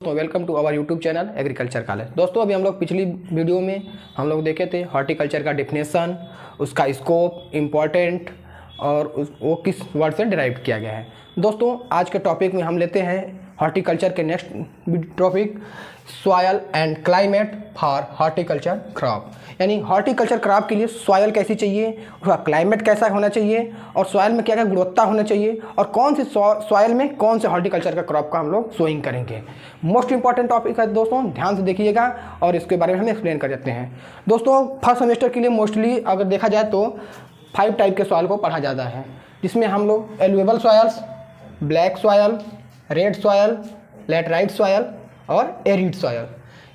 तो welcome to our YouTube channel agriculture college. दोस्तों अभी हम लोग पिछली वीडियो में हम लोग देखे थे हॉर्टिकल्चर का डेफिनेशन, उसका स्कोप, इम्पॉर्टेंट और वो किस वर्ड से डिराइव किया गया है। दोस्तों आज के टॉपिक में हम लेते हैं हॉर्टिकल्चर के next topic soil and climate for horticulture crop, यानी हॉर्टिकल्चर क्रॉप के लिए सॉयल कैसी चाहिए, उसका क्लाइमेट कैसा होना चाहिए और सॉयल में क्या क्या गुणवत्ता होना चाहिए और कौन सी सॉयल में कौन से हॉर्टिकल्चर का क्रॉप का हम लोग सोइंग करेंगे। मोस्ट इंपॉर्टेंट टॉपिक है दोस्तों, ध्यान से देखिएगा और इसके बारे में हम एक्सप्लेन कर देते हैं। दोस्तों फर्स्ट सेमेस्टर के लिए मोस्टली अगर देखा जाए तो 5 टाइप के सॉयल को पढ़ा जाता है, जिसमें हम लोग एलुएबल soils, black soil, red soil, laterite soil और एरिड सॉयल,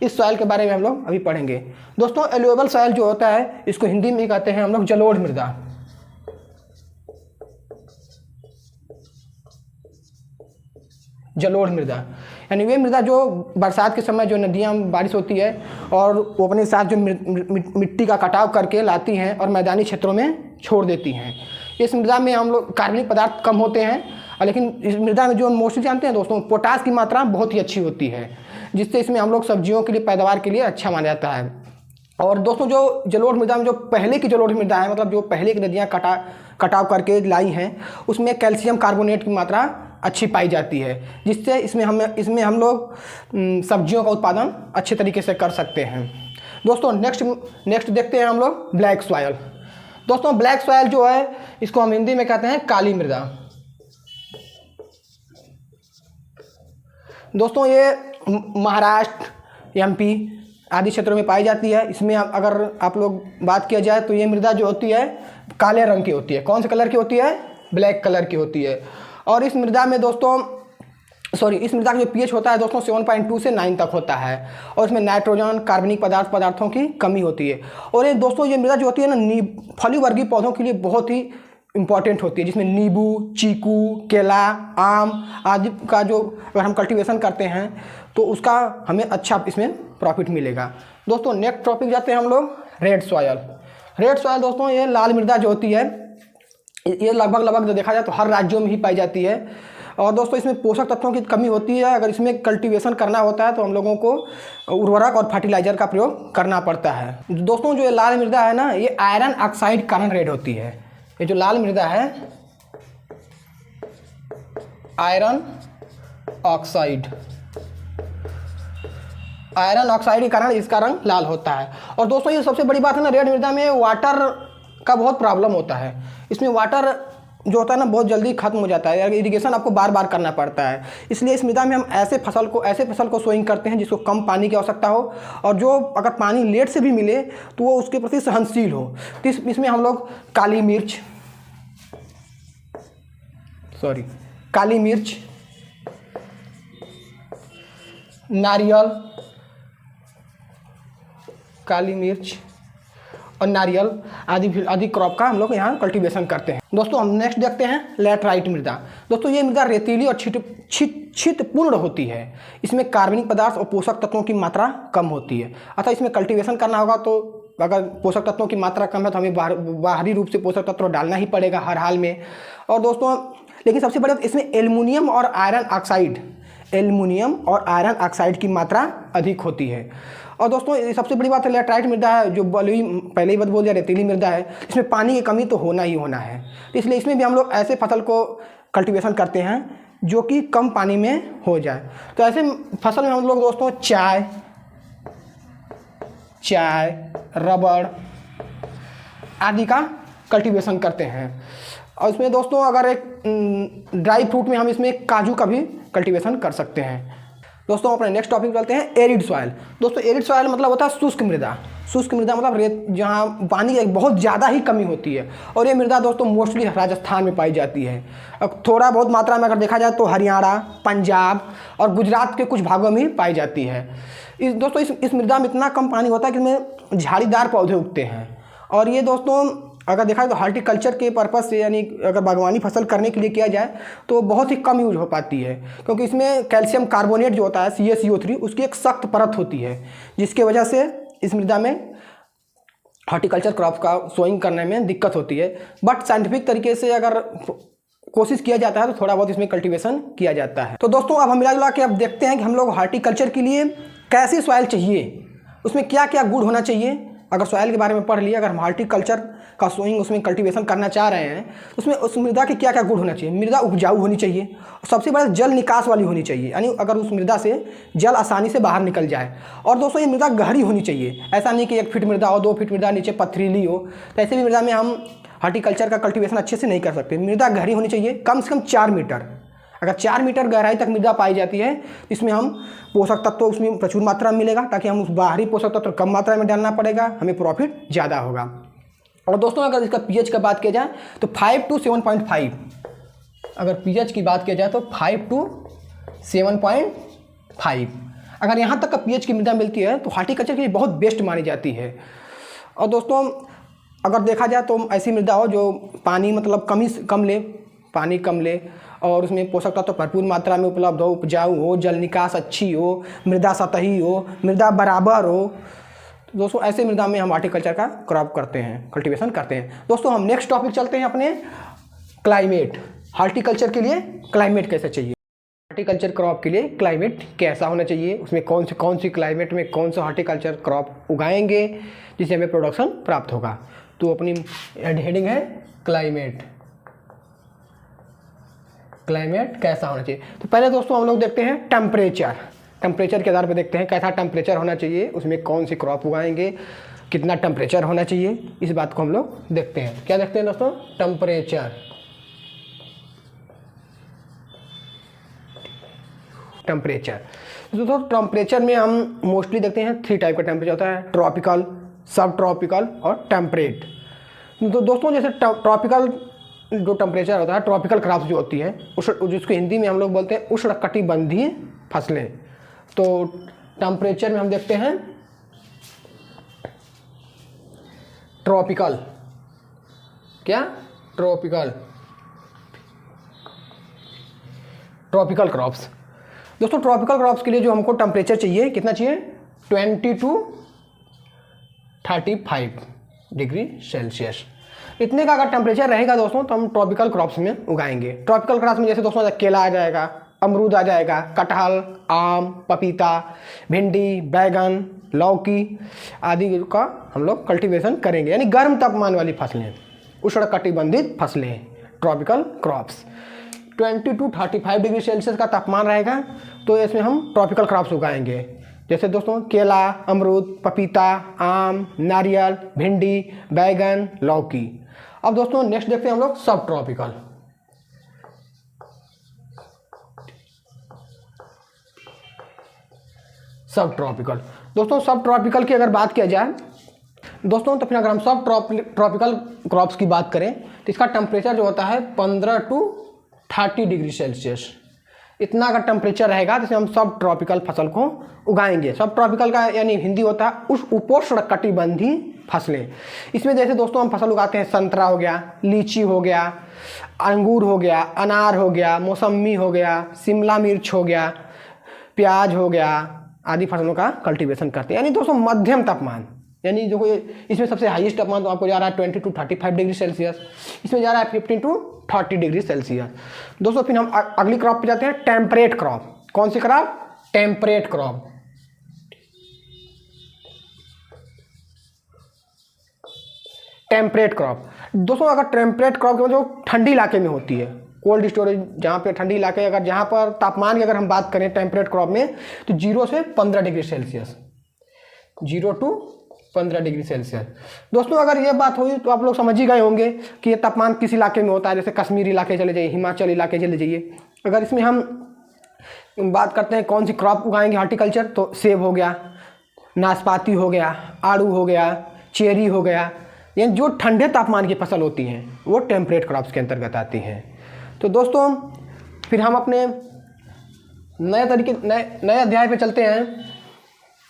इस सॉयल के बारे में हम लोग अभी पढ़ेंगे। दोस्तों एलुएबल सॉयल जो होता है इसको हिंदी में कहते हैं हम लोग जलोढ़ मृदा। जलोढ़ मृदा यानी वे मृदा जो बरसात के समय जो नदियाँ बारिश होती है और वो अपने साथ जो मिट्टी का कटाव करके लाती हैं और मैदानी क्षेत्रों में छोड़ देती हैं। इस मृदा में हम लोग कार्बनिक पदार्थ कम होते हैं, लेकिन इस मृदा में जो मोस्टली जानते हैं दोस्तों पोटास की मात्रा बहुत ही अच्छी होती है, जिससे इसमें हम लोग सब्जियों के लिए पैदावार के लिए अच्छा माना जाता है। और दोस्तों जो जलोढ़ मृदा में जो पहले की जलोढ़ मृदा है, मतलब जो पहले की नदियाँ कटाव करके लाई हैं, उसमें कैल्शियम कार्बोनेट की मात्रा अच्छी पाई जाती है, जिससे इसमें हम लोग सब्जियों का उत्पादन अच्छे तरीके से कर सकते हैं। दोस्तों नेक्स्ट देखते हैं हम लोग ब्लैक सॉयल। दोस्तों ब्लैक सॉयल जो है इसको हम हिंदी में कहते हैं काली मृदा। दोस्तों ये महाराष्ट्र, एमपी आदि क्षेत्रों में पाई जाती है। इसमें अगर आप लोग बात किया जाए तो ये मृदा जो होती है काले रंग की होती है। कौन से कलर की होती है? ब्लैक कलर की होती है। और इस मृदा में दोस्तों इस मृदा का जो पीएच होता है दोस्तों 7.2 से 9 तक होता है और इसमें नाइट्रोजन, कार्बनिक पदार्थों की कमी होती है। और ये दोस्तों ये मृदा जो होती है ना फली वर्गीय पौधों के लिए बहुत ही इम्पॉर्टेंट होती है, जिसमें नींबू, चीकू, केला, आम आदि का जो अगर हम कल्टीवेशन करते हैं तो उसका हमें अच्छा इसमें प्रॉफिट मिलेगा। दोस्तों नेक्स्ट टॉपिक जाते हैं हम लोग रेड सॉयल। रेड सॉयल दोस्तों ये लाल मृदा जो होती है ये लगभग देखा जाए तो हर राज्यों में ही पाई जाती है। और दोस्तों इसमें पोषक तत्वों की कमी होती है। अगर इसमें कल्टीवेशन करना होता है तो हम लोगों को उर्वरक और फर्टिलाइजर का प्रयोग करना पड़ता है। दोस्तों जो ये लाल मृदा है ना ये आयरन ऑक्साइड के कारण रेड होती है। ये जो लाल मृदा है आयरन ऑक्साइड के कारण इसका रंग लाल होता है। और दोस्तों ये सबसे बड़ी बात है ना, रेड मृदा में वाटर का बहुत प्रॉब्लम होता है। इसमें वाटर जो होता है ना बहुत जल्दी खत्म हो जाता है, इरिगेशन आपको बार बार करना पड़ता है। इसलिए इस मृदा में हम ऐसे फसल को सोइंग करते हैं जिसको कम पानी की आवश्यकता हो और जो अगर पानी लेट से भी मिले तो वो उसके प्रति सहनशील हो। तो इसमें हम लोग काली मिर्च, नारियल आदि क्रॉप का हम लोग यहाँ कल्टीवेशन करते हैं। दोस्तों हम नेक्स्ट देखते हैं लैटराइट मृदा। दोस्तों ये मृदा रेतीली और छिद्रपूर्ण होती है। इसमें कार्बनिक पदार्थ और पोषक तत्वों की मात्रा कम होती है। अतः इसमें कल्टीवेशन करना होगा तो अगर पोषक तत्वों की मात्रा कम है तो हमें बाहरी रूप से पोषक तत्व डालना ही पड़ेगा हर हाल में। और दोस्तों लेकिन सबसे बड़ी इसमें एल्युमिनियम और आयरन ऑक्साइड की मात्रा अधिक होती है। और दोस्तों सबसे बड़ी बात है लैटराइट मृदा है जो पहले ही बोल दिया रेतीली मृदा है, इसमें पानी की कमी तो होना ही होना है। इसलिए इसमें भी हम लोग ऐसे फसल को कल्टीवेशन करते हैं जो कि कम पानी में हो जाए। तो ऐसे फसल में हम लोग दोस्तों चाय, रबड़ आदि का कल्टीवेशन करते हैं। और इसमें दोस्तों अगर एक ड्राई फ्रूट में हम इसमें काजू का भी कल्टीवेशन कर सकते हैं। दोस्तों अपने नेक्स्ट टॉपिक चलते हैं एरिड सॉयल। दोस्तों एरिड सॉयल मतलब होता है शुष्क मृदा मतलब रेत जहाँ पानी की बहुत ज़्यादा ही कमी होती है। और ये मृदा दोस्तों मोस्टली राजस्थान में पाई जाती है। अब थोड़ा बहुत मात्रा में अगर देखा जाए तो हरियाणा, पंजाब और गुजरात के कुछ भागों में पाई जाती है। दोस्तों इस मृदा में इतना कम पानी होता है कि इसमें झाड़ीदार पौधे उगते हैं। और ये दोस्तों अगर देखा जाए तो हॉर्टिकल्चर के पर्पज़ से यानी अगर बागवानी फसल करने के लिए किया जाए तो बहुत ही कम यूज हो पाती है, क्योंकि इसमें कैल्शियम कार्बोनेट जो होता है CaCO3 उसकी एक सख्त परत होती है, जिसके वजह से इस मृदा में हॉर्टिकल्चर क्रॉप का सोइंग करने में दिक्कत होती है। बट साइंटिफिक तरीके से अगर कोशिश किया जाता है तो थोड़ा बहुत इसमें कल्टीवेशन किया जाता है। तो दोस्तों अब हम मिला जुला के अब देखते हैं कि हम लोग हार्टिकल्चर के लिए कैसी सॉइल चाहिए, उसमें क्या क्या गुण होना चाहिए। अगर सॉइल के बारे में पढ़ लिया, अगर हम हार्टिकल्चर का सोइंग उसमें कल्टीवेशन करना चाह रहे हैं तो उसमें उस मृदा के क्या क्या गुण होना चाहिए। मृदा उपजाऊ होनी चाहिए और सबसे बड़ा जल निकास वाली होनी चाहिए, यानी अगर उस मृदा से जल आसानी से बाहर निकल जाए। और दोस्तों ये मृदा गहरी होनी चाहिए, ऐसा नहीं कि 1 फीट मृदा हो, 2 फीट मृदा नीचे पथरीली हो, तो ऐसे भी मृदा में हम हार्टिकल्चर का कल्टीवेशन अच्छे से नहीं कर सकते। मृदा गहरी होनी चाहिए, कम से कम 4 मीटर। अगर 4 मीटर गहराई तक मृदा पाई जाती है इसमें हम पोषक तत्व उसमें प्रचुर मात्रा में मिलेगा, ताकि हम उस बाहरी पोषक तत्व कम मात्रा में डालना पड़ेगा, हमें प्रॉफिट ज़्यादा होगा। और दोस्तों अगर इसका पीएच का बात किया जाए तो 5 to 7.5, अगर पीएच की बात किया जाए तो 5 to 7.5, अगर यहाँ तक का पीएच की मृदा मिलती है तो हार्टिकल्चर के लिए बहुत बेस्ट मानी जाती है। और दोस्तों अगर देखा जाए तो ऐसी मृदा हो जो पानी मतलब पानी कम ले और उसमें पोषक तत्व भरपूर मात्रा में उपलब्ध हो, उपजाऊ हो, जल निकास अच्छी हो, मृदा सतही हो, मृदा बराबर हो। दोस्तों ऐसे मृदा में हम हार्टिकल्चर का क्रॉप करते हैं, कल्टीवेशन करते हैं। दोस्तों हम नेक्स्ट टॉपिक चलते हैं अपने क्लाइमेट। हार्टिकल्चर के लिए क्लाइमेट कैसे चाहिए, हार्टिकल्चर क्रॉप के लिए क्लाइमेट कैसा होना चाहिए, उसमें कौन सी क्लाइमेट में कौन सा हार्टिकल्चर क्रॉप उगाएंगे जिससे हमें प्रोडक्शन प्राप्त होगा। तो अपनी हेडिंग है क्लाइमेट कैसा होना चाहिए। तो पहले दोस्तों हम लोग देखते हैं टेम्परेचर के आधार पर देखते हैं कैसा टेम्परेचर होना चाहिए, उसमें कौन सी क्रॉप उगाएंगे, कितना टेम्परेचर होना चाहिए, इस बात को हम लोग देखते हैं। क्या देखते हैं दोस्तों, टेम्परेचर। दोस्तों टेम्परेचर में हम मोस्टली देखते हैं 3 टाइप का टेम्परेचर होता है, ट्रॉपिकल, सब ट्रॉपिकल और टेम्परेट। तो दोस्तों जैसे ट्रॉपिकल जो टेम्परेचर होता है, ट्रॉपिकल क्रॉप्स जो होती हैं जिसको हिंदी में हम लोग बोलते हैं उष्णकटिबंधीय फसलें। तो टेम्परेचर में हम देखते हैं ट्रॉपिकल क्रॉप्स। दोस्तों ट्रॉपिकल क्रॉप्स के लिए जो हमको टेम्परेचर चाहिए, कितना चाहिए, 20 to 35 डिग्री सेल्सियस। इतने का अगर टेम्परेचर रहेगा दोस्तों तो हम ट्रॉपिकल क्रॉप्स में उगाएंगे। ट्रॉपिकल क्रॉप्स में जैसे दोस्तों केला आ जाएगा, अमरूद आ जाएगा, कटहल, आम, पपीता, भिंडी, बैगन, लौकी आदि का हम लोग कल्टीवेशन करेंगे, यानी गर्म तापमान वाली फसलें, उष्णकटिबंधित फसलें, tropical crops. 20 to 35 degree Celsius का तापमान रहेगा तो इसमें हम ट्रॉपिकल क्रॉप्स उगाएंगे। जैसे दोस्तों केला, अमरूद, पपीता, आम, नारियल, भिंडी, बैगन, लौकी। अब दोस्तों नेक्स्ट देखते हैं हम लोग सब ट्रॉपिकल। दोस्तों सब ट्रॉपिकल की अगर बात किया जाए दोस्तों, तो फिर अगर हम सब ट्रॉपिकल क्रॉप्स की बात करें तो इसका टेम्परेचर जो होता है 15 to 30 डिग्री सेल्सियस। इतना अगर टेम्परेचर रहेगा तो हम सब ट्रॉपिकल फसल को उगाएंगे। सब ट्रॉपिकल का यानी हिंदी होता है उस उपोष्णकटिबंधीय फसलें। इसमें जैसे दोस्तों हम फसल उगाते हैं, संतरा हो गया, लीची हो गया, अंगूर हो गया, अनार हो गया, मौसम्मी हो गया, शिमला मिर्च हो गया, प्याज हो गया आदि फसलों का कल्टीवेशन करते हैं। यानी दोस्तों मध्यम तापमान, यानी जो इसमें सबसे हाईएस्ट तापमान तो आपको जा रहा है 20 to 35 डिग्री सेल्सियस, इसमें जा रहा है 15 to 30 डिग्री सेल्सियस। दोस्तों फिर हम अगली क्रॉप पे जाते हैं, टेम्परेट क्रॉप। कौन सी क्रॉप, टेम्परेट क्रॉप। दोस्तों अगर टेम्परेट क्रॉप जो ठंडी इलाके में होती है, कोल्ड स्टोरेज जहाँ पे ठंडी इलाके, अगर जहाँ पर तापमान की अगर हम बात करें टेम्परेट क्रॉप में तो 0 से 15 degree Celsius, 0 to 15 degree Celsius. दोस्तों अगर ये बात हुई तो आप लोग समझ ही गए होंगे कि ये तापमान किस इलाके में होता है। जैसे कश्मीर इलाके चले जाइए, हिमाचल इलाके चले जाइए। अगर इसमें हम बात करते हैं कौन सी क्रॉप उगाएंगे हार्टिकल्चर, तो सेब हो गया, नाशपाती हो गया, आड़ू हो गया, चेरी हो गया, यानी जो ठंडे तापमान की फसल होती हैं वो टेम्परेट क्रॉप्स के अंतर्गत आती हैं। तो दोस्तों फिर हम अपने नए अध्याय पे चलते हैं।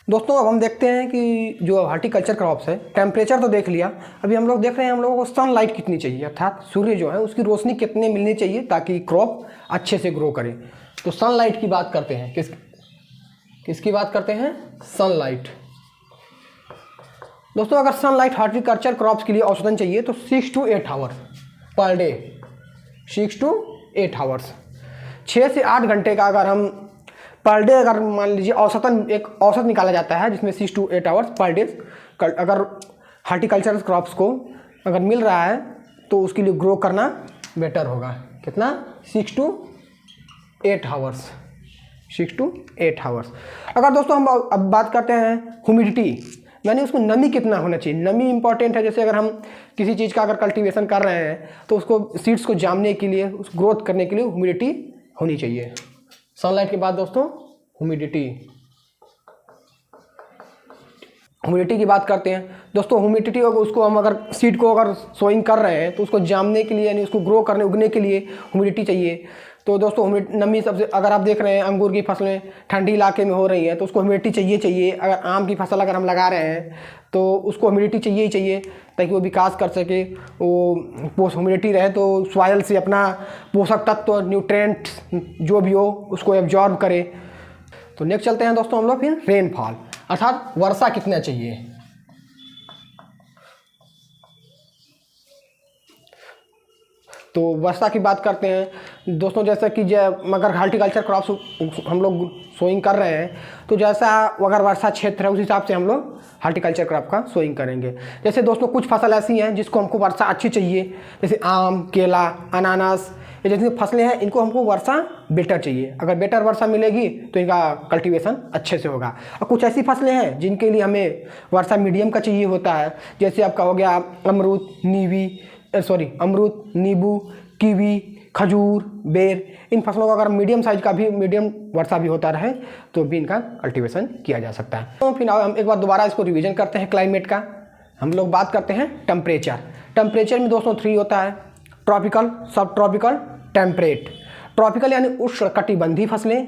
दोस्तों अब हम देखते हैं कि जो हार्टिकल्चर क्रॉप्स है, टेम्परेचर तो देख लिया, अभी हम लोग देख रहे हैं हम लोगों को सनलाइट कितनी चाहिए, अर्थात सूर्य जो है उसकी रोशनी कितने मिलनी चाहिए ताकि क्रॉप अच्छे से ग्रो करे। तो सनलाइट की बात करते हैं, किसकी बात करते हैं, सनलाइट। दोस्तों अगर सनलाइट हार्टिकल्चर क्रॉप्स के लिए औसतन चाहिए तो 6 to 8 hours per day, 6 to 8 hours. 6 से 8 घंटे का अगर हम पर डे अगर मान लीजिए औसतन एक औसत निकाला जाता है जिसमें 6 to 8 आवर्स पर डे अगर हार्टिकल्चर क्रॉप्स को अगर मिल रहा है तो उसके लिए ग्रो करना बेटर होगा। कितना? 6 to 8 आवर्स। 6 to 8 hours. अगर दोस्तों हम अब बात करते हैं ह्यूमिडिटी, यानी उसको नमी कितना होना चाहिए। नमी इंपॉर्टेंट है। जैसे अगर हम किसी चीज़ का अगर कल्टीवेशन कर रहे हैं तो उसको सीड्स को जामने के लिए, उस ग्रोथ करने के लिए ह्यूमिडिटी होनी चाहिए। सनलाइट के बाद दोस्तों ह्यूमिडिटी की बात करते हैं दोस्तों। ह्यूमिडिटी उसको हम अगर सीड को अगर सोइंग कर रहे हैं तो उसको जामने के लिए यानी उसको ग्रो करने उगने के लिए ह्यूमिडिटी चाहिए। तो दोस्तों नमी सबसे, अगर आप देख रहे हैं अंगूर की फसलें ठंडी इलाके में हो रही हैं तो उसको ह्यूमिडिटी चाहिए। अगर आम की फसल अगर हम लगा रहे हैं तो उसको ह्यूमिडिटी चाहिए ताकि वो विकास कर सके। वो ह्यूमिडिटी रहे तो सॉइल से अपना पोषक तत्व, न्यूट्रिएंट जो भी हो उसको एब्जॉर्ब करे। तो नेक्स्ट चलते हैं दोस्तों हम लोग फिर रेनफॉल, अर्थात वर्षा कितना चाहिए। तो वर्षा की बात करते हैं दोस्तों। जैसा कि अगर हार्टिकल्चर क्रॉप्स हम लोग सोइंग कर रहे हैं तो जैसा अगर वर्षा क्षेत्र है उस हिसाब से हम लोग हार्टिकल्चर क्रॉप का सोइंग करेंगे। जैसे दोस्तों कुछ फसल ऐसी हैं जिसको हमको वर्षा अच्छी चाहिए, जैसे आम, केला, अनानास, ये जैसी फसलें हैं इनको हमको वर्षा बेटर चाहिए। अगर बेटर वर्षा मिलेगी तो इनका कल्टीवेशन अच्छे से होगा। और कुछ ऐसी फसलें हैं जिनके लिए हमें वर्षा मीडियम का चाहिए होता है। जैसे आपका हो गया अमरूद, नींबू, कीवी, खजूर, बेर, इन फसलों का अगर मीडियम वर्षा भी होता रहे तो भी इनका कल्टीवेशन किया जा सकता है। तो फिर हम एक बार दोबारा इसको रिवीजन करते हैं क्लाइमेट का। हम लोग बात करते हैं टेम्परेचर में दोस्तों 3 होता है, ट्रॉपिकल, सब ट्रॉपिकल, टेम्परेट। ट्रॉपिकल यानी उष्णकटिबंधीय फसलें,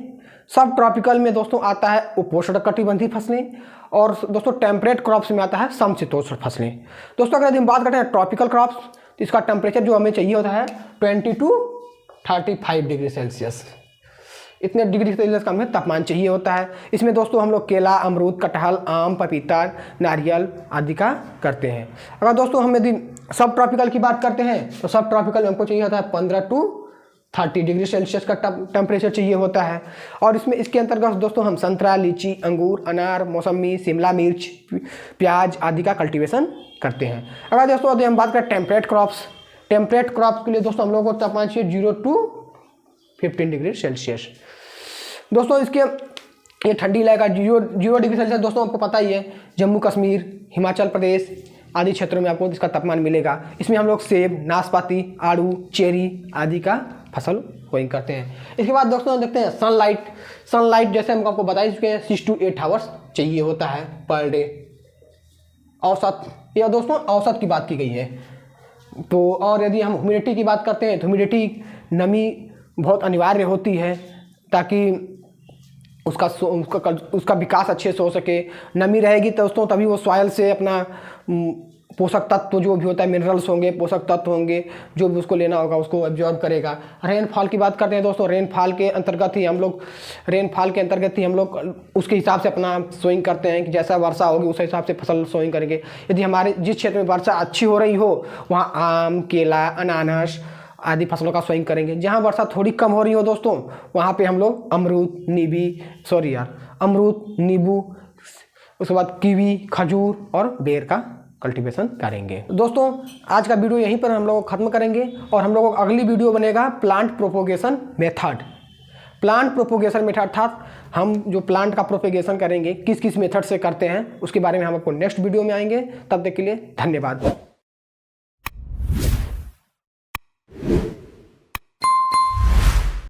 सब ट्रॉपिकल में दोस्तों आता है उपोष्णकटिबंधीय फसलें, और दोस्तों टेम्परेट क्रॉप्स में आता है समशीतोष्ण फसलें। दोस्तों अगर हम बात करते हैं ट्रॉपिकल क्रॉप्स तो इसका टेम्परेचर जो हमें चाहिए होता है 20 to 35 डिग्री सेल्सियस। इतने डिग्री सेल्सियस का हमें तापमान चाहिए होता है। इसमें दोस्तों हम लोग केला, अमरूद, कटहल, आम, पपीता, नारियल आदि का करते हैं। अगर दोस्तों हम यदि सब ट्रॉपिकल की बात करते हैं तो सब ट्रॉपिकल में हमको चाहिए होता है 15 to 30 डिग्री सेल्सियस का टेम्परेचर चाहिए होता है। और इसके अंतर्गत दोस्तों हम संतरा, लीची, अंगूर, अनार, मौसमी, शिमला मिर्च, प्याज आदि का कल्टीवेशन करते हैं। अगर दोस्तों यदि हम बात करें टेम्परेट क्रॉप्स के लिए दोस्तों हम लोगों को तापमान चाहिए 0 to 15 डिग्री सेल्सियस। दोस्तों इसके ये ठंडी इलाका 0 डिग्री सेल्सियस दोस्तों आपको पता ही है, जम्मू कश्मीर, हिमाचल प्रदेश आदि क्षेत्रों में आपको इसका तापमान मिलेगा। इसमें हम लोग सेब, नाशपाती, आड़ू, चेरी आदि का फसल सोइंग करते हैं। इसके बाद दोस्तों देखते हैं सनलाइट जैसे हम आपको बता चुके हैं 6 to 8 आवर्स चाहिए होता है पर डे। औसत, यह दोस्तों औसत की बात की गई है। तो और यदि हम ह्यूमिडिटी की बात करते हैं तो ह्यूमिडिटी, नमी बहुत अनिवार्य होती है ताकि उसका विकास अच्छे से हो सके। नमी रहेगी तो दोस्तों तभी वो सॉइल से अपना पोषक तत्व जो भी होता है, मिनरल्स होंगे, पोषक तत्व होंगे, जो भी उसको लेना होगा उसको एब्जॉर्ब करेगा। रेनफॉल की बात करते हैं दोस्तों। रेनफॉल के अंतर्गत ही हम लोग उसके हिसाब से अपना सोइंग करते हैं कि जैसा वर्षा होगी उस हिसाब से फसल सोइंग करेंगे। यदि हमारे जिस क्षेत्र में वर्षा अच्छी हो रही हो वहाँ आम, केला, अनानास आदि फसलों का सोइंग करेंगे। जहाँ वर्षा थोड़ी कम हो रही हो दोस्तों वहाँ पे हम लोग अमरूद, नींबू, उसके बाद कीवी, खजूर और बेर का कल्टीवेशन करेंगे। दोस्तों आज का वीडियो यहीं पर हम लोग ख़त्म करेंगे और हम लोगों को अगली वीडियो बनेगा प्लांट प्रोपोगेशन मेथड अर्थात हम जो प्लांट का प्रोपेगेशन करेंगे किस मेथड से करते हैं उसके बारे में हम आपको नेक्स्ट वीडियो में आएंगे। तब तक के लिए धन्यवाद।